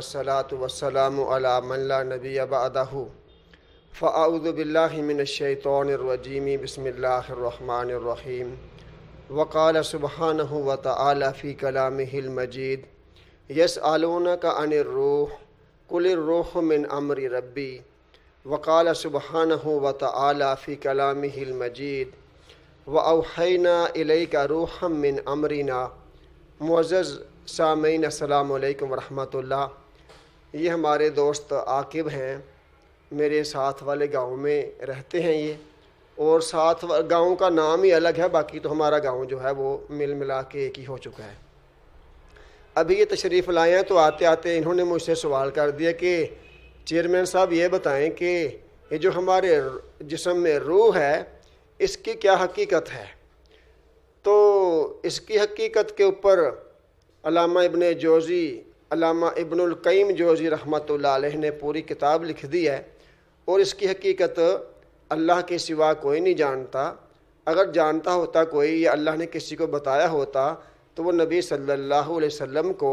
الصلاۃ والسلام علی من لا نبی بعدہ فاعوذ باللہ من الشیطان الرجیم بسم اللہ الرحمن الرحیم وقال سبحانہ وتعالی فی کلامہ المجید یسألونک عن الروح قل الروح من امر ربی وقال سبحانہ وتعالی فی کلامہ المجید وأوحینا الیک روحا من امرنا۔ معزز سامعین السلام علیکم ورحمۃ اللہ۔ یہ ہمارے دوست عاقب ہیں، میرے ساتھ والے گاؤں میں رہتے ہیں یہ، اور ساتھ گاؤں کا نام ہی الگ ہے، باقی تو ہمارا گاؤں جو ہے وہ مل ملا کے ایک ہی ہو چکا ہے۔ ابھی یہ تشریف لائے ہیں تو آتے آتے انہوں نے مجھ سے سوال کر دیا کہ چیئرمین صاحب یہ بتائیں کہ یہ جو ہمارے جسم میں روح ہے اس کی کیا حقیقت ہے؟ تو اس کی حقیقت کے اوپر علامہ ابن جوزی، علامہ ابن القیم جوزی رحمۃ اللہ علیہ نے پوری کتاب لکھ دی ہے، اور اس کی حقیقت اللہ کے سوا کوئی نہیں جانتا۔ اگر جانتا ہوتا کوئی یا اللہ نے کسی کو بتایا ہوتا تو وہ نبی صلی اللہ علیہ وسلم کو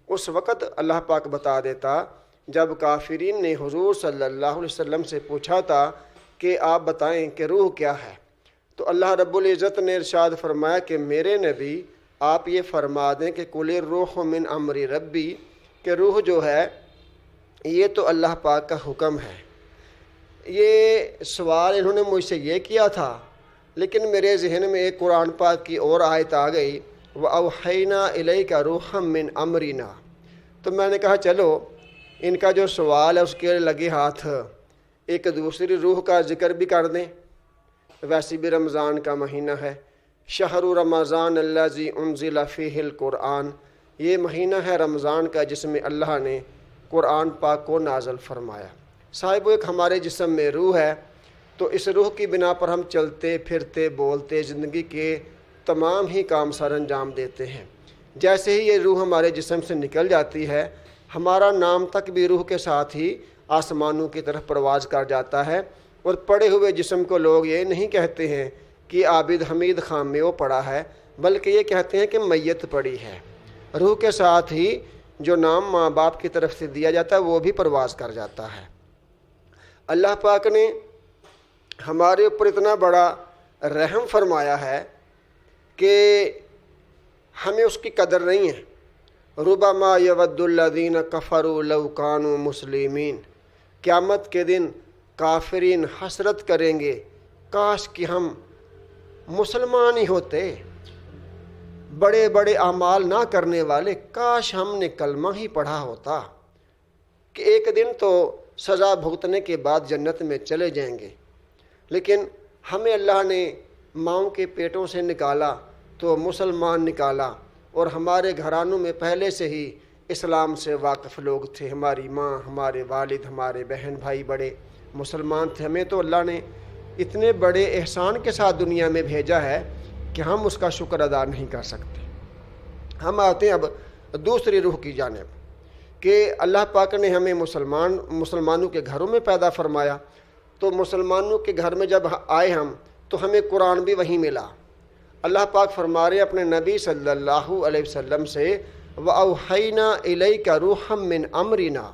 اس وقت اللہ پاک بتا دیتا جب کافرین نے حضور صلی اللہ علیہ وسلم سے پوچھا تھا کہ آپ بتائیں کہ روح کیا ہے، تو اللہ رب العزت نے ارشاد فرمایا کہ میرے نبی آپ یہ فرما دیں کہ قل الروح من امر ربی، کہ روح جو ہے یہ تو اللہ پاک کا حکم ہے۔ یہ سوال انہوں نے مجھ سے یہ کیا تھا، لیکن میرے ذہن میں ایک قرآن پاک کی اور آیت آ گئی، وَأَوْحَيْنَا إِلَيْكَ رُوحًا مِّنْ أَمْرِنَا۔ تو میں نے کہا چلو ان کا جو سوال ہے اس کے لگے ہاتھ ایک دوسری روح کا ذکر بھی کر دیں۔ ویسے بھی رمضان کا مہینہ ہے، شہر رمضان الذی انزل فیہ القرآن، یہ مہینہ ہے رمضان کا جس میں اللہ نے قرآن پاک کو نازل فرمایا۔ صاحب ایک ہمارے جسم میں روح ہے، تو اس روح کی بنا پر ہم چلتے پھرتے بولتے زندگی کے تمام ہی کام سر انجام دیتے ہیں۔ جیسے ہی یہ روح ہمارے جسم سے نکل جاتی ہے، ہمارا نام تک بھی روح کے ساتھ ہی آسمانوں کی طرف پرواز کر جاتا ہے، اور پڑے ہوئے جسم کو لوگ یہ نہیں کہتے ہیں کہ عابد حمید خان میں وہ پڑا ہے، بلکہ یہ کہتے ہیں کہ میت پڑی ہے۔ روح کے ساتھ ہی جو نام ماں باپ کی طرف سے دیا جاتا ہے وہ بھی پرواز کر جاتا ہے۔ اللہ پاک نے ہمارے اوپر اتنا بڑا رحم فرمایا ہے کہ ہمیں اس کی قدر نہیں ہے۔ ربما یود الذین کفروا لو کانوا مسلمین، قیامت کے دن کافرین حسرت کریں گے کاش کہ ہم مسلمان ہی ہوتے، بڑے بڑے اعمال نہ کرنے والے، کاش ہم نے کلمہ ہی پڑھا ہوتا کہ ایک دن تو سزا بھگتنے کے بعد جنت میں چلے جائیں گے۔ لیکن ہمیں اللہ نے ماؤں کے پیٹوں سے نکالا تو مسلمان نکالا، اور ہمارے گھرانوں میں پہلے سے ہی اسلام سے واقف لوگ تھے، ہماری ماں، ہمارے والد، ہمارے بہن بھائی بڑے مسلمان تھے۔ ہمیں تو اللہ نے اتنے بڑے احسان کے ساتھ دنیا میں بھیجا ہے کہ ہم اس کا شکر ادا نہیں کر سکتے۔ ہم آتے ہیں اب دوسری روح کی جانب کہ اللہ پاک نے ہمیں مسلمانوں کے گھروں میں پیدا فرمایا، تو مسلمانوں کے گھر میں جب آئے ہم تو ہمیں قرآن بھی وہیں ملا۔ اللہ پاک فرما رہے اپنے نبی صلی اللہ علیہ وسلم سے وَأَوْحَيْنَا إِلَيْكَ رُوحًا مِّنْ أَمْرِنَا،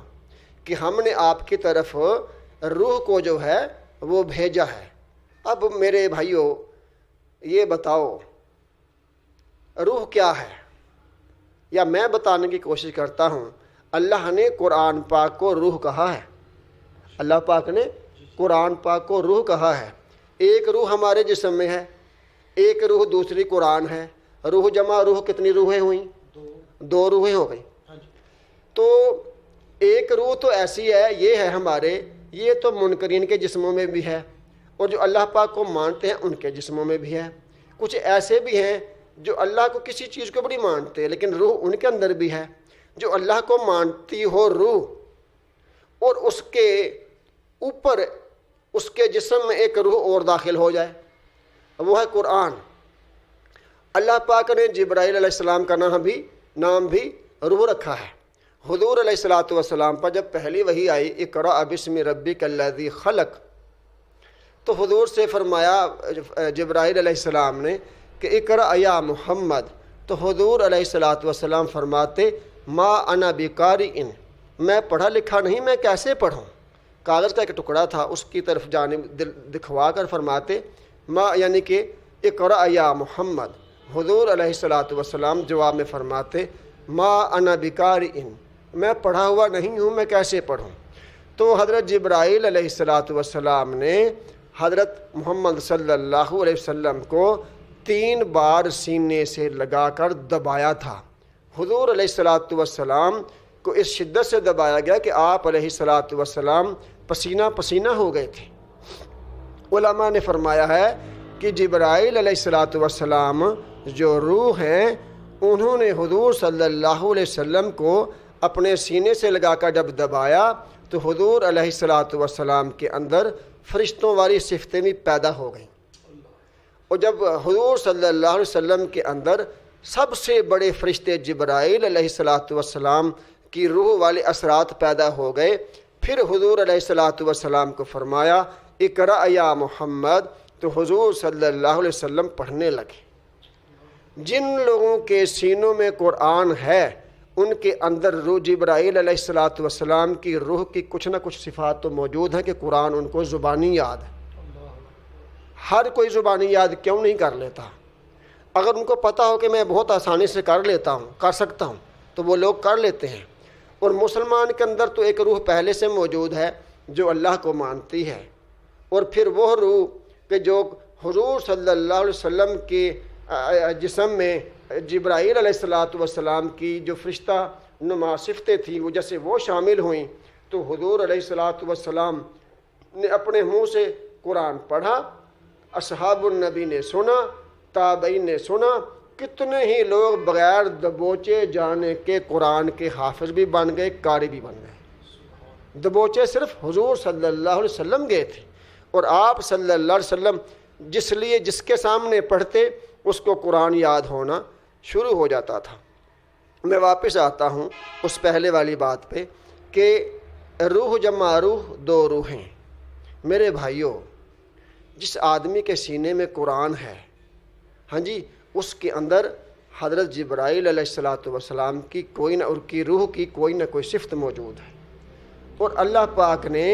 کہ ہم نے آپ کی طرف روح کو جو ہے وہ بھیجا ہے۔ اب میرے بھائیوں یہ بتاؤ روح کیا ہے، یا میں بتانے کی کوشش کرتا ہوں۔ اللہ نے قرآن پاک کو روح کہا ہے، اللہ پاک نے قرآن پاک کو روح کہا ہے۔ ایک روح ہمارے جسم میں ہے، ایک روح دوسری قرآن ہے۔ روح جمع روح کتنی روحیں ہوئیں؟ دو روحیں ہو گئی۔ تو ایک روح تو ایسی ہے، یہ ہے ہمارے، یہ تو منکرین کے جسموں میں بھی ہے، اور جو اللہ پاک کو مانتے ہیں ان کے جسموں میں بھی ہے۔ کچھ ایسے بھی ہیں جو اللہ کو کسی چیز کو بڑی مانتے ہیں لیکن روح ان کے اندر بھی ہے۔ جو اللہ کو مانتی ہو روح، اور اس کے اوپر اس کے جسم میں ایک روح اور داخل ہو جائے، وہ ہے قرآن۔ اللہ پاک نے جبرائیل علیہ السلام کا نام بھی روح رکھا ہے۔ حضور علیہ الصلاۃ والسلام پر جب پہلی وحی آئی اقرأ بسم ربک الذی خلق، تو حضور سے فرمایا جبرائیل علیہ السلام نے کہ اقرأ یا محمد، تو حضور علیہ الصلاۃ والسلام فرماتے ما انا بقارئ، میں پڑھا لکھا نہیں، میں کیسے پڑھوں؟ کاغذ کا ایک ٹکڑا تھا، اس کی طرف جانب دکھوا کر فرماتے ما، یعنی کہ اقرأ یا محمد۔ حضور علیہ الصلاۃ والسلام جواب میں فرماتے ما انا بقارئ، میں پڑھا ہوا نہیں ہوں، میں کیسے پڑھوں؟ تو حضرت جبرائیل علیہ الصلاۃ والسلام نے حضرت محمد صلی اللہ علیہ وسلم کو 3 بار سینے سے لگا کر دبایا تھا۔ حضور علیہ الصلاۃ والسلام کو اس شدت سے دبایا گیا کہ آپ علیہ الصلاۃ والسلام پسینہ پسینہ ہو گئے تھے۔ علماء نے فرمایا ہے کہ جبرائیل علیہ الصلاۃ والسلام جو روح ہیں، انہوں نے حضور صلی اللہ علیہ وسلم کو اپنے سینے سے لگا کر جب دبایا تو حضور علیہ الصلاۃ والسلام کے اندر فرشتوں والی صفتیں بھی پیدا ہو گئیں، اور جب حضور صلی اللہ علیہ وسلم کے اندر سب سے بڑے فرشتے جبرائیل علیہ الصلاۃ والسلام کی روح والے اثرات پیدا ہو گئے، پھر حضور علیہ الصلاۃ والسلام کو فرمایا اقرأ یا محمد، تو حضور صلی اللہ علیہ وسلم پڑھنے لگے۔ جن لوگوں کے سینوں میں قرآن ہے ان کے اندر روح جبرائیل علیہ الصلاۃ والسلام کی روح کی کچھ نہ کچھ صفات تو موجود ہیں کہ قرآن ان کو زبانی یاد ہے۔ ہر کوئی زبانی یاد کیوں نہیں کر لیتا؟ اگر ان کو پتہ ہو کہ میں بہت آسانی سے کر لیتا ہوں، کر سکتا ہوں، تو وہ لوگ کر لیتے ہیں۔ اور مسلمان کے اندر تو ایک روح پہلے سے موجود ہے جو اللہ کو مانتی ہے، اور پھر وہ روح کہ جو حضور صلی اللہ علیہ وسلم کے جسم میں جبرائیل علیہ الصلاۃ والسلام کی جو فرشتہ نما صفتیں تھیں وہ جیسے وہ شامل ہوئیں، تو حضور علیہ الصلاۃ والسلام نے اپنے منہ سے قرآن پڑھا، اصحاب النبی نے سنا، تابعین نے سنا، کتنے ہی لوگ بغیر دبوچے جانے کے قرآن کے حافظ بھی بن گئے، قاری بھی بن گئے۔ دبوچے صرف حضور صلی اللہ علیہ وسلم گئے تھے، اور آپ صلی اللہ علیہ وسلم جس کے سامنے پڑھتے اس کو قرآن یاد ہونا شروع ہو جاتا تھا۔ میں واپس آتا ہوں اس پہلے والی بات پہ کہ روح جمع روح 2 روحیں۔ میرے بھائیوں، جس آدمی کے سینے میں قرآن ہے، ہاں جی، اس کے اندر حضرت جبرائیل علیہ الصلاۃ والسلام کی کوئی نہ ان کی روح کی کوئی نہ کوئی صفت موجود ہے، اور اللہ پاک نے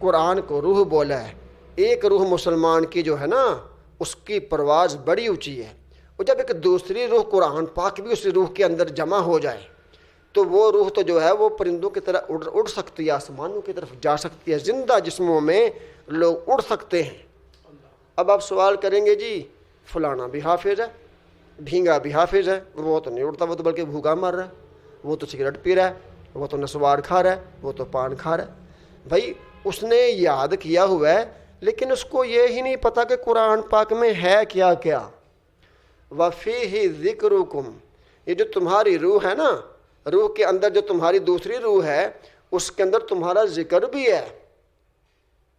قرآن کو روح بولا ہے۔ ایک روح مسلمان کی جو ہے نا، اس کی پرواز بڑی اونچی ہے، اور جب ایک دوسری روح قرآن پاک بھی اس روح کے اندر جمع ہو جائے تو وہ روح تو جو ہے وہ پرندوں کی طرح اڑ سکتی ہے، آسمانوں کی طرف جا سکتی ہے، زندہ جسموں میں لوگ اڑ سکتے ہیں۔ اب آپ سوال کریں گے جی فلانا بھی حافظ ہے، ڈھینگا بھی حافظ ہے، وہ تو نہیں اڑتا، وہ تو بلکہ بھوکا مر رہا ہے، وہ تو سگریٹ پی رہا ہے، وہ تو نسوار کھا رہا ہے، وہ تو پان کھا رہا ہے۔ بھائی اس نے یاد کیا ہوا ہے، لیکن اس کو یہ ہی نہیں پتا کہ قرآن پاک میں ہے کیا کیا۔ وَفِيهِ ذِكْرُكُمْ، یہ جو تمہاری روح ہے نا، روح کے اندر جو تمہاری دوسری روح ہے، اس کے اندر تمہارا ذکر بھی ہے۔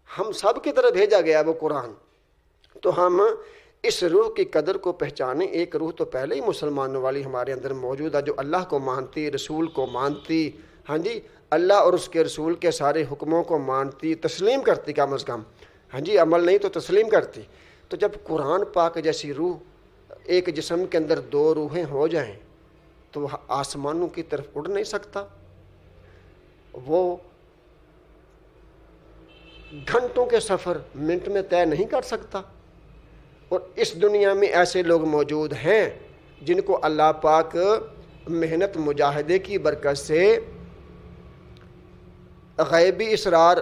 ہم سب کی طرف بھیجا گیا وہ قرآن، تو ہم اس روح کی قدر کو پہچانیں۔ ایک روح تو پہلے ہی مسلمانوں والی ہمارے اندر موجود ہے، جو اللہ کو مانتی، رسول کو مانتی، ہاں جی، اللہ اور اس کے رسول کے سارے حکموں کو مانتی، تسلیم کرتی کم از کم، ہاں جی، عمل نہیں تو تسلیم کرتی۔ تو جب قرآن پاک جیسی روح ایک جسم کے اندر 2 روحیں ہو جائیں تو وہ آسمانوں کی طرف اڑ نہیں سکتا، وہ گھنٹوں کے سفر منٹ میں طے نہیں کر سکتا۔ اور اس دنیا میں ایسے لوگ موجود ہیں جن کو اللہ پاک محنت مجاہدے کی برکت سے غیبی اسرار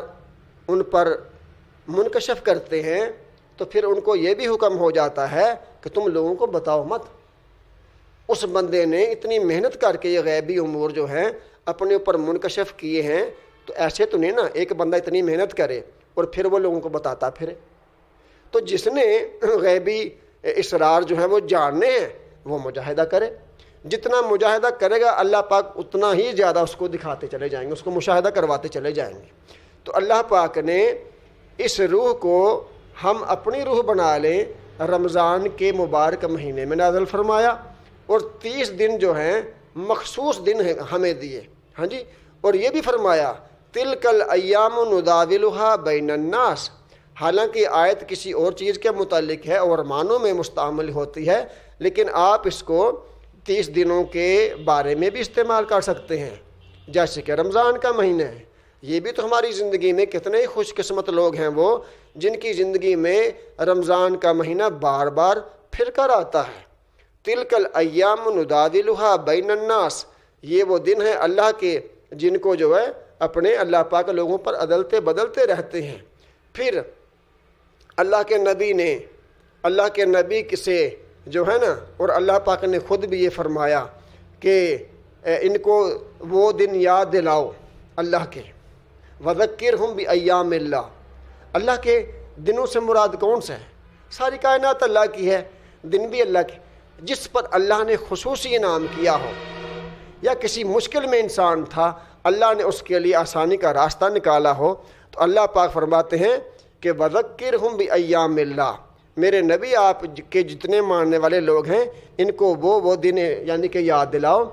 ان پر منکشف کرتے ہیں، تو پھر ان کو یہ بھی حکم ہو جاتا ہے کہ تم لوگوں کو بتاؤ مت۔ اس بندے نے اتنی محنت کر کے یہ غیبی امور جو ہیں اپنے اوپر منکشف کیے ہیں، تو ایسے تو نہیں نا ایک بندہ اتنی محنت کرے اور پھر وہ لوگوں کو بتاتا پھرے۔ تو جس نے غیبی اسرار جو ہے وہ جاننے ہیں وہ مجاہدہ کرے، جتنا مجاہدہ کرے گا اللہ پاک اتنا ہی زیادہ اس کو دکھاتے چلے جائیں گے، اس کو مشاہدہ کرواتے چلے جائیں گے۔ تو اللہ پاک نے اس روح کو ہم اپنی روح بنا لیں، رمضان کے مبارک مہینے میں نازل فرمایا، اور 30 دن جو ہیں مخصوص دن ہیں ہمیں دیے، ہاں جی، اور یہ بھی فرمایا تلک الایام نداولها بین الناس، حالانکہ آیت کسی اور چیز کے متعلق ہے اور معنوں میں مستعمل ہوتی ہے، لیکن آپ اس کو 30 دنوں کے بارے میں بھی استعمال کر سکتے ہیں جیسے کہ رمضان کا مہینہ ہے، یہ بھی تو ہماری زندگی میں کتنے ہی خوش قسمت لوگ ہیں وہ جن کی زندگی میں رمضان کا مہینہ بار بار پھر کر آتا ہے۔ تلک الایام نداولها بین الناس، یہ وہ دن ہیں اللہ کے جن کو جو ہے اپنے اللہ پاک لوگوں پر عدلتے بدلتے رہتے ہیں۔ پھر اللہ کے نبی سے جو ہے نا، اور اللہ پاک نے خود بھی یہ فرمایا کہ ان کو وہ دن یاد دلاؤ اللہ کے، وذکرہم بایام اللہ، اللہ کے دنوں سے مراد کون سا ہے؟ ساری کائنات اللہ کی ہے، دن بھی اللہ کے، جس پر اللہ نے خصوصی انعام کیا ہو یا کسی مشکل میں انسان تھا، اللہ نے اس کے لیے آسانی کا راستہ نکالا ہو، تو اللہ پاک فرماتے ہیں کہ وذکرہم بایام اللہ، میرے نبی آپ کے جتنے ماننے والے لوگ ہیں ان کو وہ دن یعنی کہ یاد دلاؤ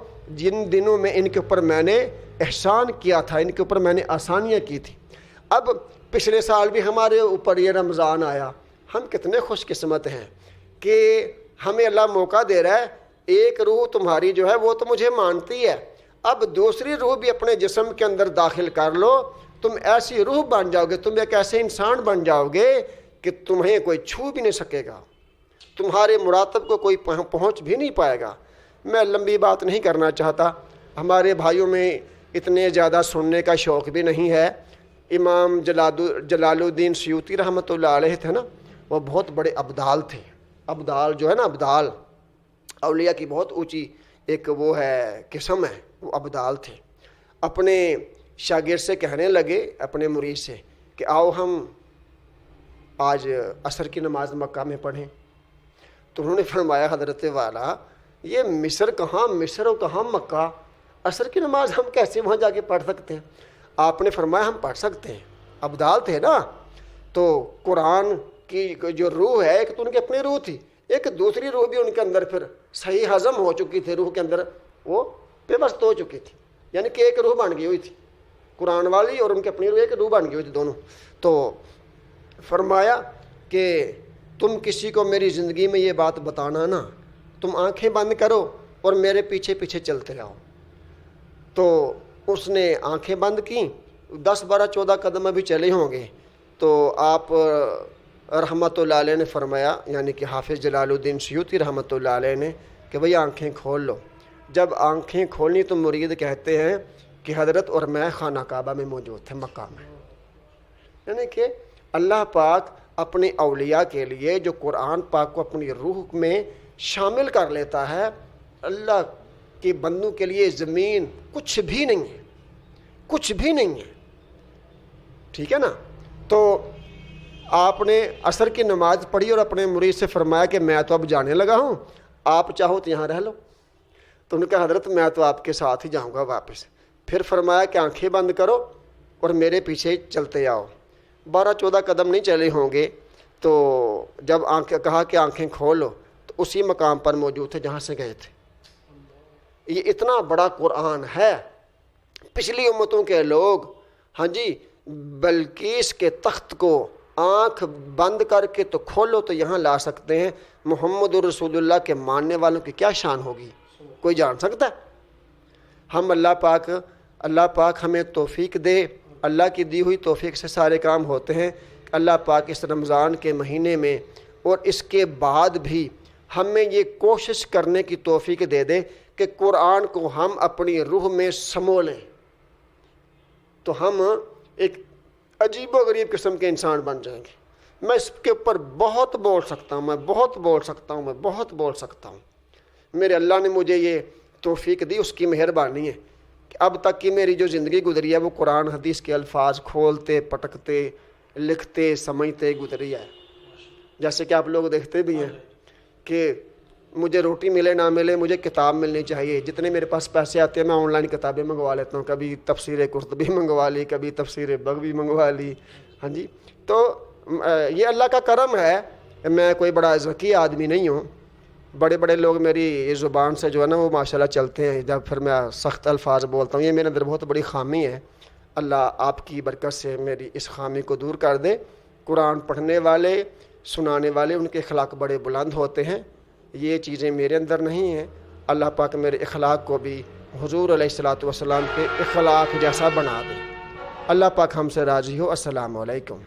جن دنوں میں ان کے اوپر میں نے احسان کیا تھا، ان کے اوپر میں نے آسانیاں کی تھی۔ اب پچھلے سال بھی ہمارے اوپر یہ رمضان آیا، ہم کتنے خوش قسمت ہیں کہ ہمیں اللہ موقع دے رہا ہے، ایک روح تمہاری جو ہے وہ تو مجھے مانتی ہے، اب دوسری روح بھی اپنے جسم کے اندر داخل کر لو، تم ایسی روح بن جاؤ گے، تم ایک ایسے انسان بن جاؤ گے کہ تمہیں کوئی چھو بھی نہیں سکے گا، تمہارے مراتب کو کوئی پہنچ بھی نہیں پائے گا۔ میں لمبی بات نہیں کرنا چاہتا، ہمارے بھائیوں میں اتنے زیادہ سننے کا شوق بھی نہیں ہے۔ امام جلال الدین سیوطی رحمۃ اللہ علیہ تھے نا، وہ بہت بڑے ابدال تھے۔ ابدال جو ہے نا، ابدال اولیاء کی بہت اونچی ایک وہ ہے قسم ہے، وہ ابدال تھے۔ اپنے شاگرد سے کہنے لگے، اپنے مرید سے، کہ آؤ ہم آج عصر کی نماز مکہ میں پڑھیں۔ تو انہوں نے فرمایا حضرت والا یہ مصر کہاں، مصر و کہاں مکہ، عصر کی نماز ہم کیسے وہاں جا کے پڑھ سکتے ہیں؟ آپ نے فرمایا ہم پڑھ سکتے ہیں، ابدال تھے نا۔ تو قرآن کی جو روح ہے ایک تو ان کی اپنی روح تھی، ایک دوسری روح بھی ان کے اندر پھر صحیح ہضم ہو چکی تھی، روح کے اندر وہ پیوست ہو چکی تھی، یعنی کہ ایک روح بن گئی ہوئی تھی، قرآن والی اور ان کی اپنی روح ایک روح بن گئی ہوئی تھی دونوں۔ تو فرمایا کہ تم کسی کو میری زندگی میں یہ بات بتانا نا، تم آنکھیں بند کرو اور میرے پیچھے پیچھے چلتے رہو۔ تو اس نے آنکھیں بند کی، 10 12 14 قدم ابھی چلے ہوں گے، تو آپ رحمۃ اللہ علیہ نے فرمایا، یعنی کہ حافظ جلال الدین سیوطی رحمۃ اللہ علیہ نے، کہ بھئی آنکھیں کھول لو۔ جب آنکھیں کھولنی تو مرید کہتے ہیں کہ حضرت اور میں خانہ کعبہ میں موجود تھے، مکہ میں، یعنی کہ اللہ پاک اپنے اولیاء کے لیے جو قرآن پاک کو اپنی روح میں شامل کر لیتا ہے، اللہ کے بندوں کے لیے زمین کچھ بھی نہیں ہے، کچھ بھی نہیں ہے، ٹھیک ہے نا۔ تو آپ نے عصر کی نماز پڑھی اور اپنے مرید سے فرمایا کہ میں تو اب جانے لگا ہوں، آپ چاہو تو یہاں رہ لو۔ تو انہوں نے کہا حضرت میں تو آپ کے ساتھ ہی جاؤں گا واپس۔ پھر فرمایا کہ آنکھیں بند کرو اور میرے پیچھے چلتے آؤ۔ 12 14 قدم نہیں چلے ہوں گے، تو جب کہا کہ آنکھیں کھولو، تو اسی مقام پر موجود تھے جہاں سے گئے تھے۔ یہ اتنا بڑا قرآن ہے، پچھلی امتوں کے لوگ ہاں جی بلقیس کے تخت کو آنکھ بند کر کے تو کھولو تو یہاں لا سکتے ہیں، محمد رسول اللہ کے ماننے والوں کی کیا شان ہوگی، کوئی جان سکتا ہے؟ ہم اللہ پاک ہمیں توفیق دے، اللہ کی دی ہوئی توفیق سے سارے کام ہوتے ہیں۔ اللہ پاک اس رمضان کے مہینے میں اور اس کے بعد بھی ہمیں یہ کوشش کرنے کی توفیق دے دے کہ قرآن کو ہم اپنی روح میں سمو لیں، تو ہم ایک عجیب و غریب قسم کے انسان بن جائیں گے۔ میں اس کے اوپر بہت بول سکتا ہوں، میں بہت بول سکتا ہوں۔ میرے اللہ نے مجھے یہ توفیق دی، اس کی مہربانی ہے کہ اب تک کی میری جو زندگی گزری ہے وہ قرآن حدیث کے الفاظ کھولتے پٹکتے لکھتے سمجھتے گزری ہے۔ جیسے کہ آپ لوگ دیکھتے بھی ہیں کہ مجھے روٹی ملے نہ ملے، مجھے کتاب ملنی چاہیے، جتنے میرے پاس پیسے آتے ہیں میں آن لائن کتابیں منگوا لیتا ہوں، کبھی تفسیر قرطبی منگوا لی، کبھی تفسیر بغوی منگوا لی، ہاں جی۔ تو یہ اللہ کا کرم ہے، میں کوئی بڑا ذکی آدمی نہیں ہوں، بڑے بڑے لوگ میری زبان سے جو ہے نا وہ ماشاءاللہ چلتے ہیں، جب پھر میں سخت الفاظ بولتا ہوں، یہ میرے اندر بہت بڑی خامی ہے۔ اللہ آپ کی برکت سے میری اس خامی کو دور کر دے۔ قرآن پڑھنے والے سنانے والے ان کے اخلاق بڑے بلند ہوتے ہیں، یہ چیزیں میرے اندر نہیں ہیں۔ اللہ پاک میرے اخلاق کو بھی حضور علیہ الصلوۃ والسلام کے اخلاق جیسا بنا دے۔ اللہ پاک ہم سے راضی ہو۔ السلام علیکم۔